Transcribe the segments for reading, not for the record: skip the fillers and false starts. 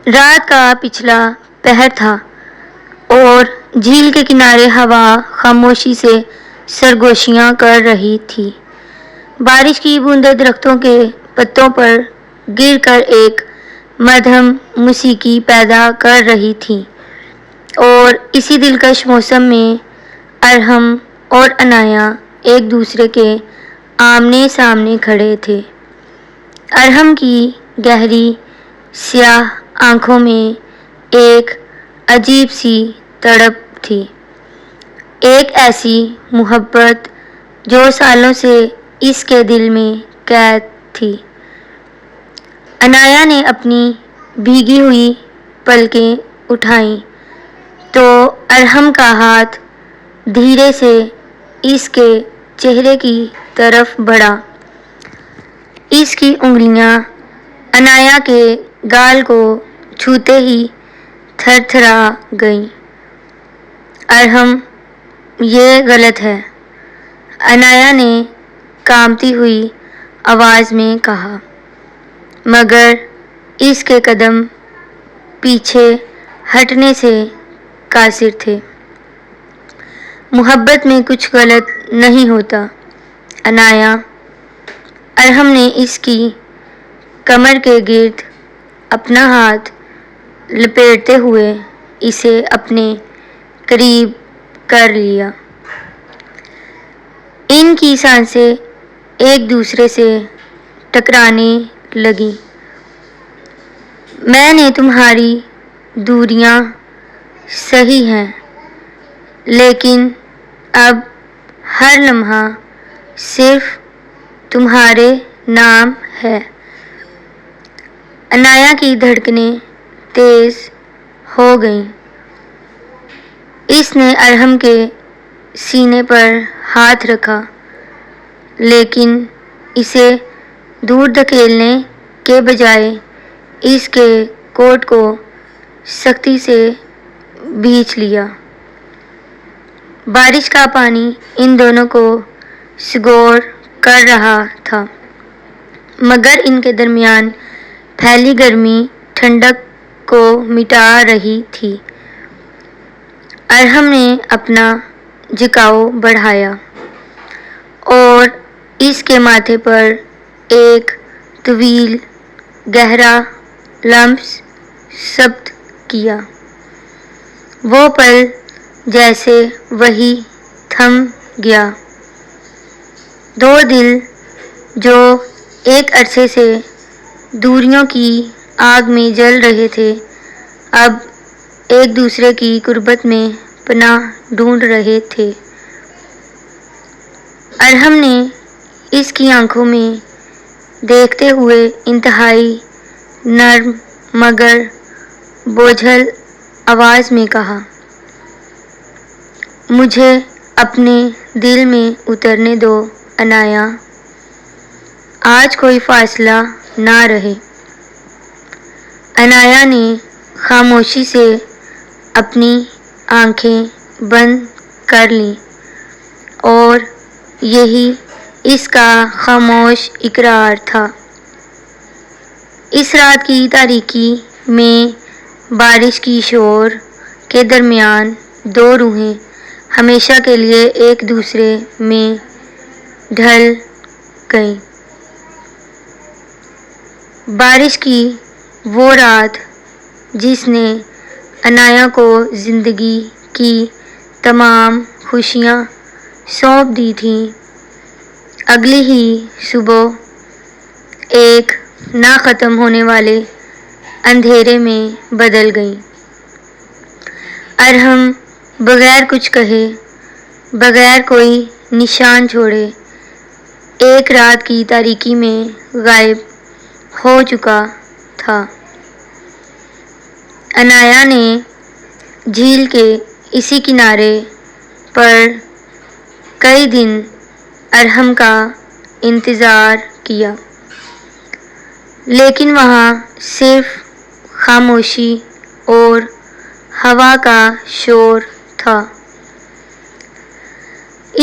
رات کا پچھلا پہر تھا اور جھیل کے کنارے ہوا خاموشی سے سرگوشیاں کر رہی تھی۔ بارش کی بوندیں درختوں کے پتوں پر گر کر ایک مدھم موسیقی پیدا کر رہی تھیں اور اسی دلکش موسم میں ارحم اور عنایہ ایک دوسرے کے آمنے سامنے کھڑے تھے۔ ارحم کی گہری سیاہ آنکھوں میں ایک عجیب سی تڑپ تھی، ایک ایسی محبت جو سالوں سے اس کے دل میں قید تھی۔ عنایہ نے اپنی بھیگی ہوئی پلکیں اٹھائیں تو ارحم کا ہاتھ دھیرے سے اس کے چہرے کی طرف بڑھا۔ اس کی انگلیاں عنایہ کے گال کو چھوتے ہی تھر تھرا گئیں۔ ارحم، یہ غلط ہے، عنایہ نے کانپتی ہوئی آواز میں کہا، مگر اس کے قدم پیچھے ہٹنے سے قاصر تھے۔ محبت میں کچھ غلط نہیں ہوتا عنایہ۔ ارحم نے اس کی کمر کے گرد اپنا ہاتھ لپیٹتے ہوئے اسے اپنے قریب کر لیا۔ ان کی سانسیں ایک دوسرے سے ٹکرانے لگیں۔ میں نے تمہاری دوریاں سہی ہیں، لیکن اب ہر لمحہ صرف تمہارے نام ہے۔ عنایہ کی دھڑکنیں تیز ہو گئیں۔ اس نے ارحم کے سینے پر ہاتھ رکھا، لیکن اسے دور دھکیلنے کے بجائے اس کے کوٹ کو سختی سے بھینچ لیا۔ بارش کا پانی ان دونوں کو سگوڑ کر رہا تھا، مگر ان کے درمیان پھیلی گرمی ٹھنڈک کو مٹا رہی تھی۔ ارحم نے اپنا جھکاؤ بڑھایا اور اس کے ماتھے پر ایک طویل گہرا لمس ثبت کیا۔ وہ پل جیسے وہیں تھم گیا۔ دو دل جو ایک عرصے سے دوریوں کی آگ میں جل رہے تھے، اب ایک دوسرے کی قربت میں پناہ ڈھونڈ رہے تھے۔ ارحم نے اس کی آنکھوں میں دیکھتے ہوئے انتہائی نرم مگر بوجھل آواز میں کہا، مجھے اپنے دل میں اترنے دو عنایہ، آج کوئی فاصلہ نہ رہے۔ عنایہ نے خاموشی سے اپنی آنکھیں بند کر لیں اور یہی اس کا خاموش اقرار تھا۔ اس رات کی تاریکی میں بارش کی شور کے درمیان دو روحیں ہمیشہ کے لیے ایک دوسرے میں ڈھل گئیں۔ بارش کی وہ رات جس نے عنایہ کو زندگی کی تمام خوشیاں سونپ دی تھیں، اگلی ہی صبح ایک نہ ختم ہونے والے اندھیرے میں بدل گئی۔ ارحم بغیر کچھ کہے، بغیر کوئی نشان چھوڑے، ایک رات کی تاریکی میں غائب ہو چکا تھا۔ عنایہ نے جھیل کے اسی کنارے پر کئی دن ارحم کا انتظار کیا، لیکن وہاں صرف خاموشی اور ہوا کا شور تھا۔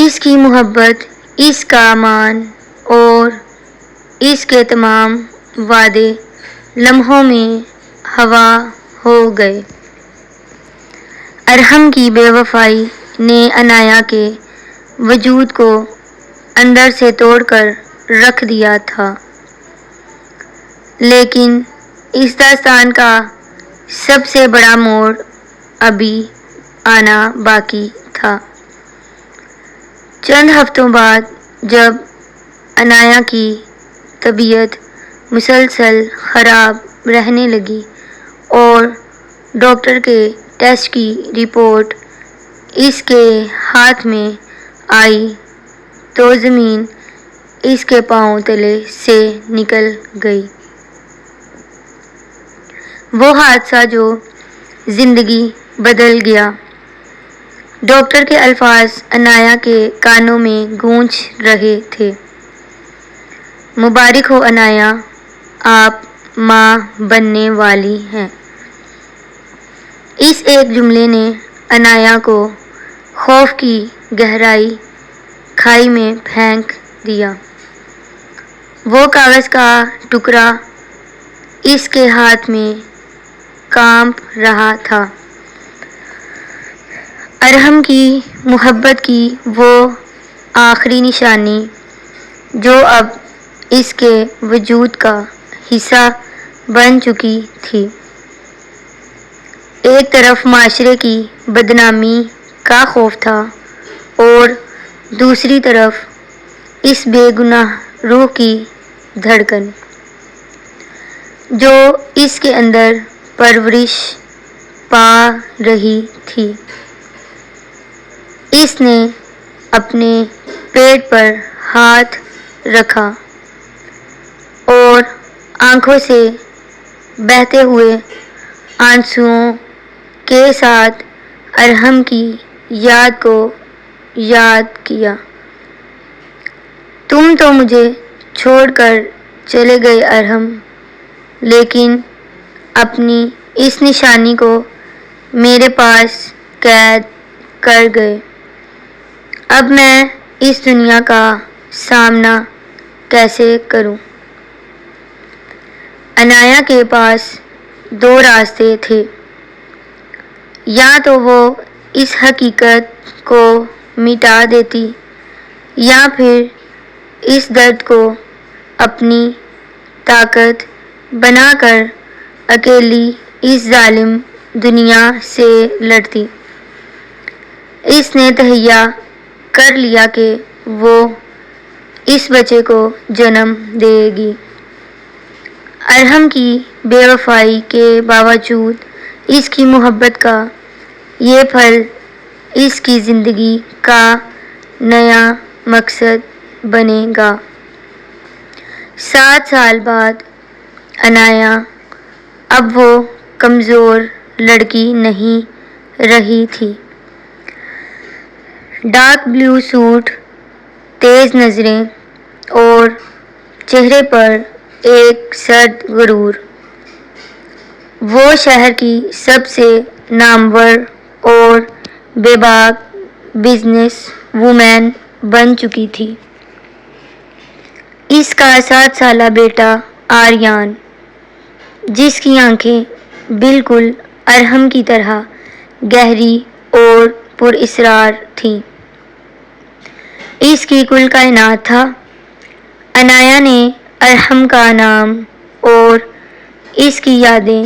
اس کی محبت، اس کا امان اور اس کے تمام وعدے لمحوں میں ہوا ہو گئے۔ ارحم کی بے وفائی نے عنایا کے وجود کو اندر سے توڑ کر رکھ دیا تھا، لیکن اس داستان کا سب سے بڑا موڑ ابھی آنا باقی تھا۔ چند ہفتوں بعد جب عنایا کی طبیعت مسلسل خراب رہنے لگی اور ڈاکٹر کے ٹیسٹ کی رپورٹ اس کے ہاتھ میں آئی تو زمین اس کے پاؤں تلے سے نکل گئی۔ وہ حادثہ جو زندگی بدل گیا۔ ڈاکٹر کے الفاظ عنایا کے کانوں میں گونج رہے تھے۔ مبارک ہو عنایا، آپ ماں بننے والی ہیں۔ اس ایک جملے نے عنایا کو خوف کی گہرائی کھائی میں پھینک دیا۔ وہ کاغذ کا ٹکڑا اس کے ہاتھ میں کانپ رہا تھا۔ ارحم کی محبت کی وہ آخری نشانی جو اب اس کے وجود کا حصہ بن چکی تھی۔ ایک طرف معاشرے کی بدنامی کا خوف تھا اور دوسری طرف اس بے گناہ روح کی دھڑکن جو اس کے اندر پرورش پا رہی تھی۔ اس نے اپنے پیٹ پر ہاتھ رکھا اور آنکھوں سے بہتے ہوئے آنسوؤں کے ساتھ ارحم کی یاد کو یاد کیا۔ تم تو مجھے چھوڑ کر چلے گئے ارحم، لیکن اپنی اس نشانی کو میرے پاس قید کر گئے۔ اب میں اس دنیا کا سامنا کیسے کروں؟ عنایا کے پاس دو راستے تھے۔ یا تو وہ اس حقیقت کو مٹا دیتی یا پھر اس درد کو اپنی طاقت بنا کر اکیلی اس ظالم دنیا سے لڑتی۔ اس نے تہیہ کر لیا کہ وہ اس بچے کو جنم دے گی۔ ارحم کی بے وفائی کے باوجود اس کی محبت کا یہ پھل اس کی زندگی کا نیا مقصد بنے گا۔ 7 سال بعد عنایا اب وہ کمزور لڑکی نہیں رہی تھی۔ ڈارک بلیو سوٹ، تیز نظریں اور چہرے پر ایک سرد غرور۔ وہ شہر کی سب سے نامور اور بے باک بزنس وومن بن چکی تھی۔ اس کا 7 سالہ بیٹا آریان، جس کی آنکھیں بالکل ارحم کی طرح گہری اور پراسرار تھیں، اس کی کل کائنات تھا۔ عنایا نے ارحم کا نام اور اس کی یادیں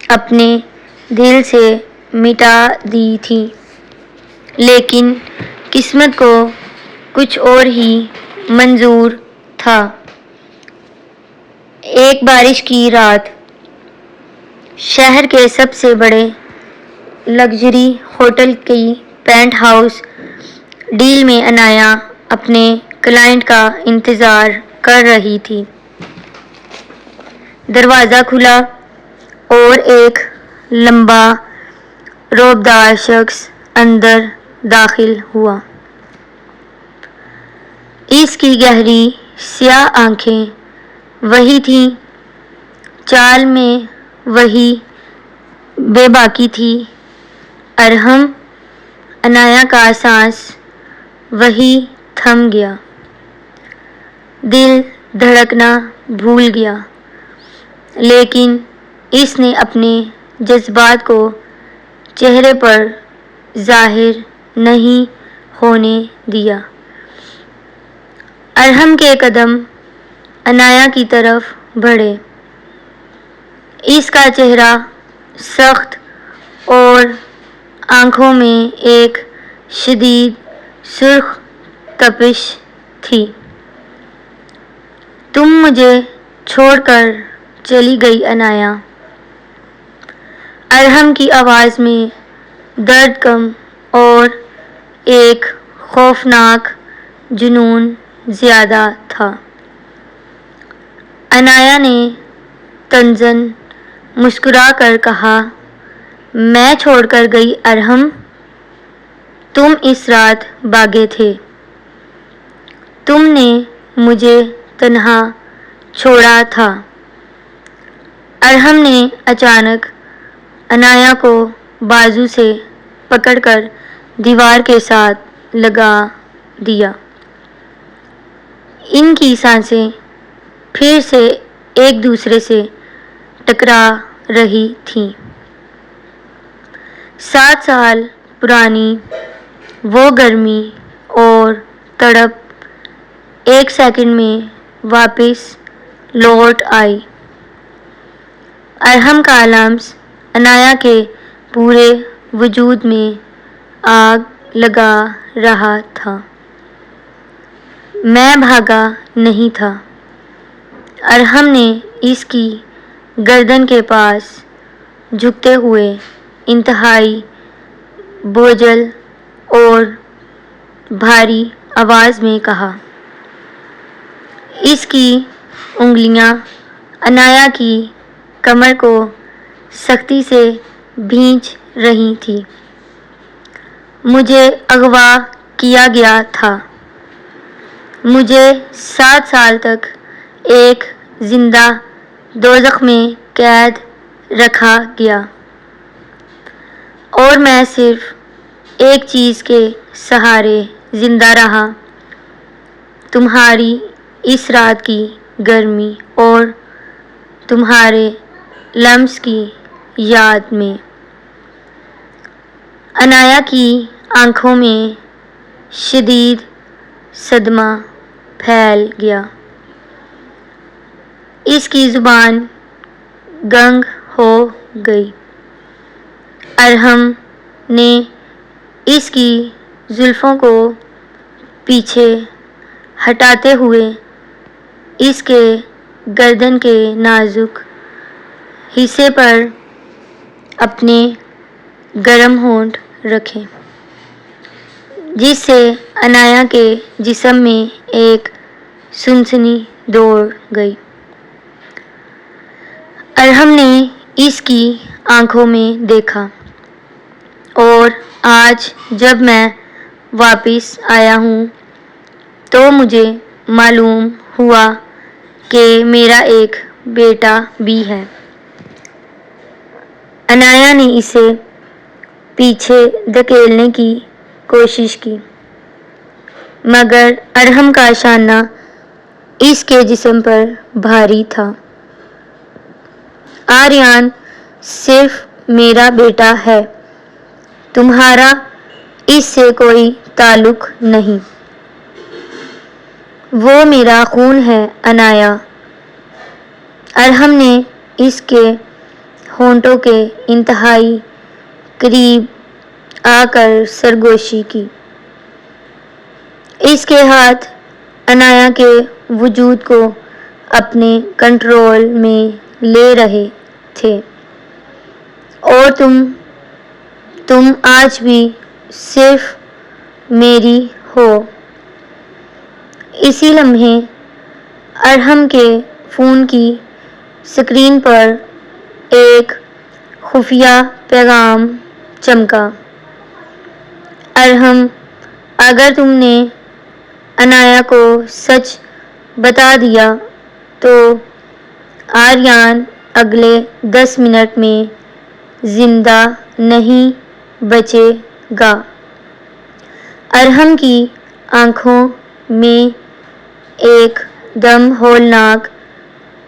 اپنے دل سے مٹا دی تھیں، لیکن قسمت کو کچھ اور ہی منظور تھا۔ ایک بارش کی رات، شہر کے سب سے بڑے لگژری ہوٹل کی پینٹ ہاؤس ڈیل میں عنایا اپنے کلائنٹ کا انتظار کر رہی تھی۔ دروازہ کھلا اور ایک لمبا رعبدار شخص اندر داخل ہوا۔ اس کی گہری سیاہ آنکھیں وہی تھیں، چال میں وہی بے باکی تھی۔ ارحم، عنایا کا سانس وہی تھم گیا، دل دھڑکنا بھول گیا، لیکن اس نے اپنے جذبات کو چہرے پر ظاہر نہیں ہونے دیا۔ ارحم کے قدم عنایا کی طرف بڑھے۔ اس کا چہرہ سخت اور آنکھوں میں ایک شدید سرخ تپش تھی۔ تم مجھے چھوڑ کر چلی گئی عنایا۔ ارحم کی آواز میں درد کم اور ایک خوفناک جنون زیادہ تھا۔ عنایا نے طنزاً مسکرا کر کہا، میں چھوڑ کر گئی ارحم؟ تم اس رات بھاگے تھے۔ تم نے مجھے تنہا چھوڑا تھا۔ ارحم نے اچانک عنایا کو بازو سے پکڑ کر دیوار کے ساتھ لگا دیا۔ ان کی سانسیں پھر سے ایک دوسرے سے ٹکرا رہی تھیں۔ 7 سال پرانی وہ گرمی اور تڑپ ایک سیکنڈ میں واپس لوٹ آئی۔ ارحم کا لمس عنایا کے پورے وجود میں آگ لگا رہا تھا۔ میں بھاگا نہیں تھا۔ ارحم نے اس کی گردن کے پاس جھکتے ہوئے انتہائی بوجھل اور بھاری آواز میں کہا۔ اس کی انگلیاں عنایا کی کمر کو سختی سے کھینچ رہی تھیں۔ مجھے اغوا کیا گیا تھا۔ مجھے 7 سال تک ایک زندہ دوزخ میں قید رکھا گیا، اور میں صرف ایک چیز کے سہارے زندہ رہا، تمہاری اس رات کی گرمی اور تمہارے لمس کی یاد میں۔ عنایا کی آنکھوں میں شدید صدمہ پھیل گیا۔ اس کی زبان گنگ ہو گئی۔ ارحم نے اس کی زلفوں کو پیچھے ہٹاتے ہوئے اس کے گردن کے نازک حصے پر اپنے گرم ہونٹ رکھے، جس سے عنایا کے جسم میں ایک سنسنی دوڑ گئی۔ ارحم نے اس کی آنکھوں میں دیکھا، اور آج جب میں واپس آیا ہوں تو مجھے معلوم ہوا کہ میرا ایک بیٹا بھی ہے۔ عنایا نے اسے پیچھے دھکیلنے کی کوشش کی، مگر ارحم کا شانہ اس کے جسم پر بھاری تھا۔ آریان صرف میرا بیٹا ہے، تمہارا اس سے کوئی تعلق نہیں۔ وہ میرا خون ہے عنایا۔ ارحم نے اس کے ہونٹوں کے انتہائی قریب آ کر سرگوشی کی۔ اس کے ہاتھ عنایا کے وجود کو اپنے کنٹرول میں لے رہے تھے۔ اور تم آج بھی صرف میری ہو۔ اسی لمحے ارحم کے فون کی اسکرین پر ایک خفیہ پیغام چمکا۔ ارحم، اگر تم نے عنایا کو سچ بتا دیا تو آریان اگلے 10 منٹ میں زندہ نہیں بچے گا۔ ارحم کی آنکھوں میں ایک دم ہولناک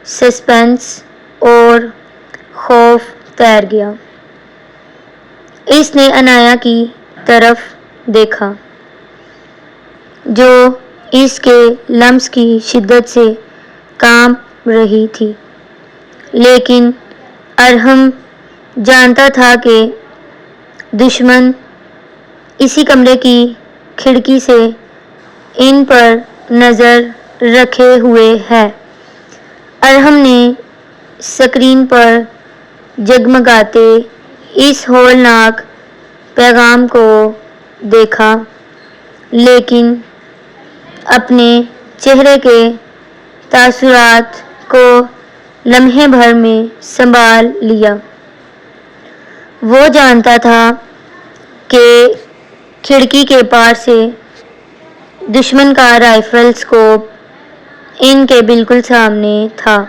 سسپنس اور خوف تیر گیا۔ اس نے عنایا کی طرف دیکھا جو اس کے لمس کی شدت سے کانپ رہی تھی، لیکن ارحم جانتا تھا کہ دشمن اسی کمرے کی کھڑکی سے ان پر نظر رکھے ہوئے ہے۔ ارحم نے سکرین پر جگمگاتے اس ہولناک پیغام کو دیکھا، لیکن اپنے چہرے کے تاثرات کو لمحے بھر میں سنبھال لیا۔ وہ جانتا تھا کہ کھڑکی کے پار سے دشمن کا رائفل اسکوپ ان کے بالکل سامنے تھا۔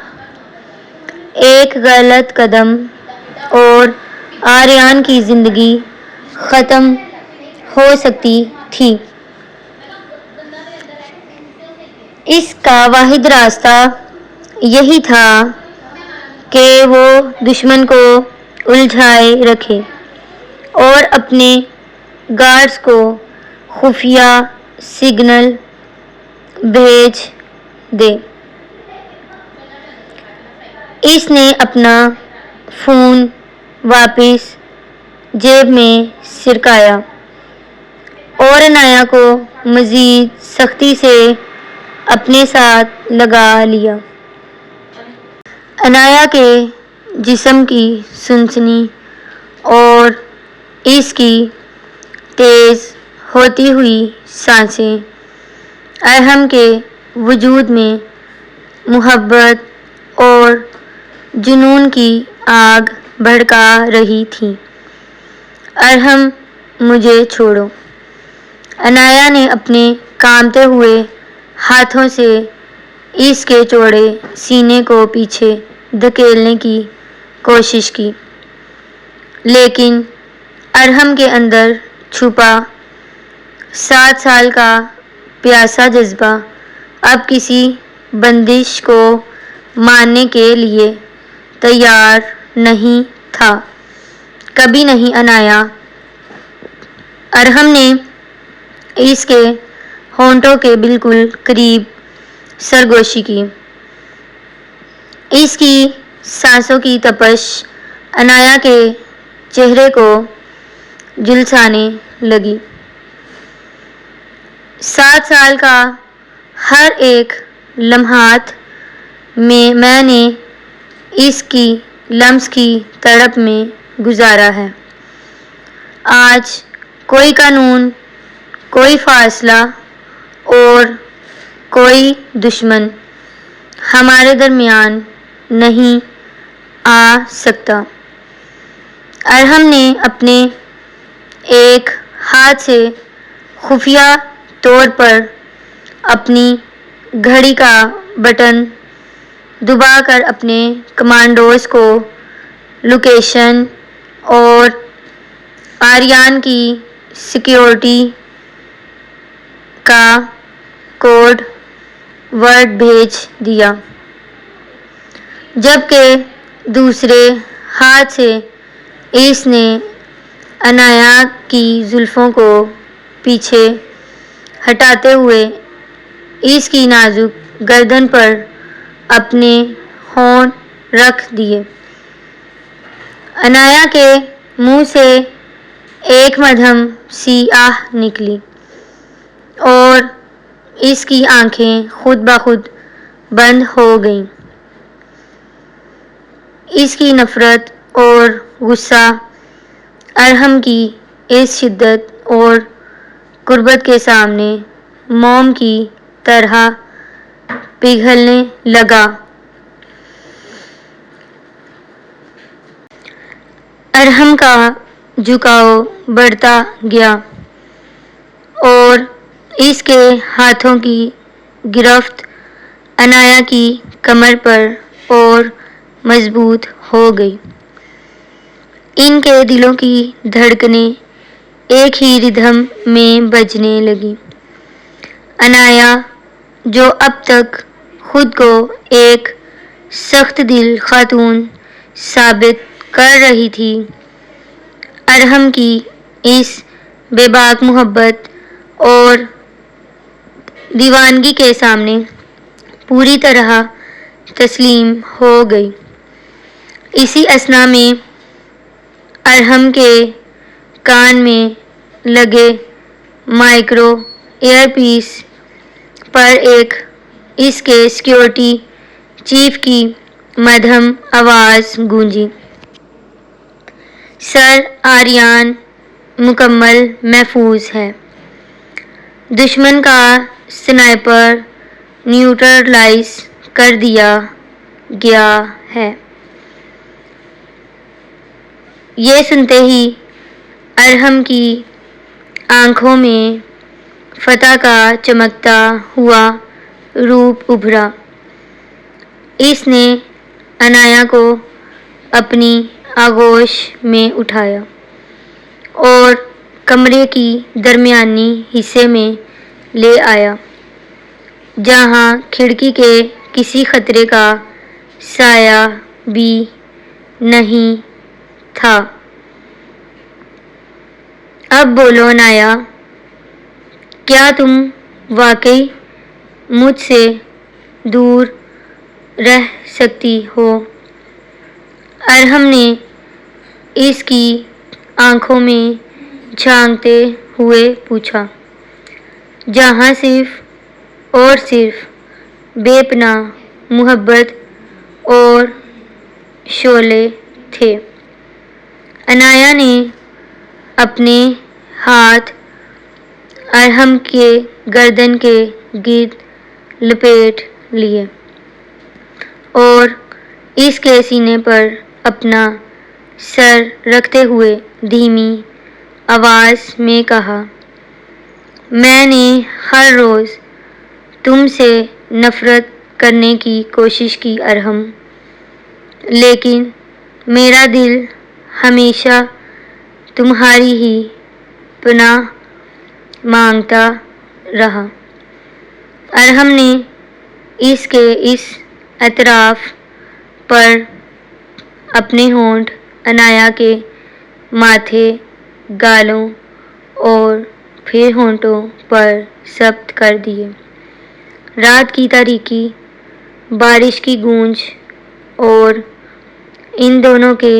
ایک غلط قدم اور آریان کی زندگی ختم ہو سکتی تھی۔ اس کا واحد راستہ یہی تھا کہ وہ دشمن کو الجھائے رکھے اور اپنے گارڈز کو خفیہ سگنل بھیج دے۔ اس نے اپنا فون واپس جیب میں سرکایا اور عنایا کو مزید سختی سے اپنے ساتھ لگا لیا۔ عنایا کے جسم کی سنسنی اور اس کی تیز ہوتی ہوئی سانسیں ارحم کے وجود میں محبت اور جنون کی آگ بھڑکا رہی تھیں۔ ارحم، مجھے چھوڑو۔ عنایا نے اپنے کانپتے ہوئے ہاتھوں سے اس کے چوڑے سینے کو پیچھے دھکیلنے کی کوشش کی، لیکن ارحم کے اندر چھپا 7 سال کا پیاسا جذبہ اب کسی بندش کو ماننے کے لیے تیار نہیں تھا۔ کبھی نہیں عنایا۔ ارحم نے اس کے ہونٹوں کے بالکل قریب سرگوشی کی۔ اس کی سانسوں کی تپش عنایا کے چہرے کو جھلسانے لگی۔ 7 سال کا ہر ایک لمحات میں نے اس کی لمس کی تڑپ میں گزارا ہے۔ آج کوئی قانون، کوئی فاصلہ اور کوئی دشمن ہمارے درمیان نہیں آ سکتا۔ ارحم نے اپنے ایک ہاتھ سے خفیہ طور پر اپنی گھڑی کا بٹن دبا کر اپنے کمانڈوز کو لوکیشن اور آریان کی سیکیورٹی کا کوڈ ورڈ بھیج دیا، جبکہ دوسرے ہاتھ سے اس نے عنایا کی زلفوں کو پیچھے ہٹاتے ہوئے اس کی نازک گردن پر اپنے ہونٹ رکھ دیے۔ عنایا کے منہ سے ایک مدھم سی آہ نکلی اور اس کی آنکھیں خود بخود بند ہو گئیں۔ اس کی نفرت اور غصہ ارحم کی اس شدت اور قربت کے سامنے موم کی طرح پگھلنے لگا۔ ارحم کا جھکاؤ بڑھتا گیا اور اس کے ہاتھوں کی گرفت عنایا کی کمر پر اور مضبوط ہو گئی۔ ان کے دلوں کی دھڑکنیں ایک ہی ردھم میں بجنے لگیں۔ عنایا، جو اب تک خود کو ایک سخت دل خاتون ثابت کر رہی تھی۔ ارحم کی اس بے باک محبت اور دیوانگی کے سامنے پوری طرح تسلیم ہو گئی۔ اسی اثنا میں ارحم کے کان میں لگے مائکرو ایئر پیس پر اس کے سیکیورٹی چیف کی مدھم آواز گونجی۔ سر آریان مکمل محفوظ ہے۔ دشمن کا سنائپر نیوٹرلائز کر دیا گیا ہے۔ یہ سنتے ہی ارحم کی آنکھوں میں فتح کا چمکتا ہوا روپ ابھرا۔ اس نے عنایا کو اپنی آغوش میں اٹھایا اور کمرے کی درمیانی حصے میں لے آیا، جہاں کھڑکی کے کسی خطرے کا سایہ بھی نہیں تھا۔ اب بولو عنایا، کیا تم واقعی مجھ سے دور رہ سکتی ہو؟ ارحم نے اس کی آنکھوں میں جھانکتے ہوئے پوچھا، جہاں صرف اور صرف بے پناہ محبت اور شعلے تھے۔ عنایا نے اپنے ہاتھ ارحم کے گردن کے گرد لپیٹ لیے اور اس کے سینے پر اپنا سر رکھتے ہوئے دھیمی آواز میں کہا، میں نے ہر روز تم سے نفرت کرنے کی کوشش کی ارحم، لیکن میرا دل ہمیشہ تمہاری ہی پناہ مانگتا رہا۔ ارحم نے اس کے اس اعتراف پر اپنے ہونٹ عنایا کے ماتھے، گالوں اور پھر ہونٹوں پر ثبت کر دیے۔ رات کی تاریکی، بارش کی گونج اور ان دونوں کے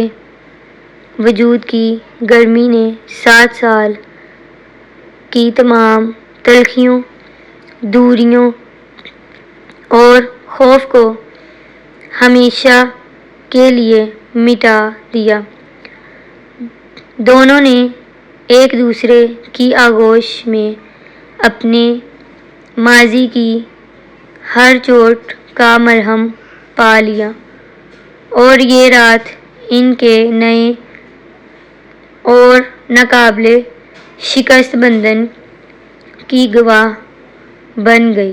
وجود کی گرمی نے 7 سال کی تمام تلخیوں، دوریوں اور خوف کو ہمیشہ کے لیے مٹا دیا۔ دونوں نے ایک دوسرے کی آغوش میں اپنے ماضی کی ہر چوٹ کا مرہم پا لیا، اور یہ رات ان کے نئے اور ناقابل شکست بندھن کی گواہ بن گئی۔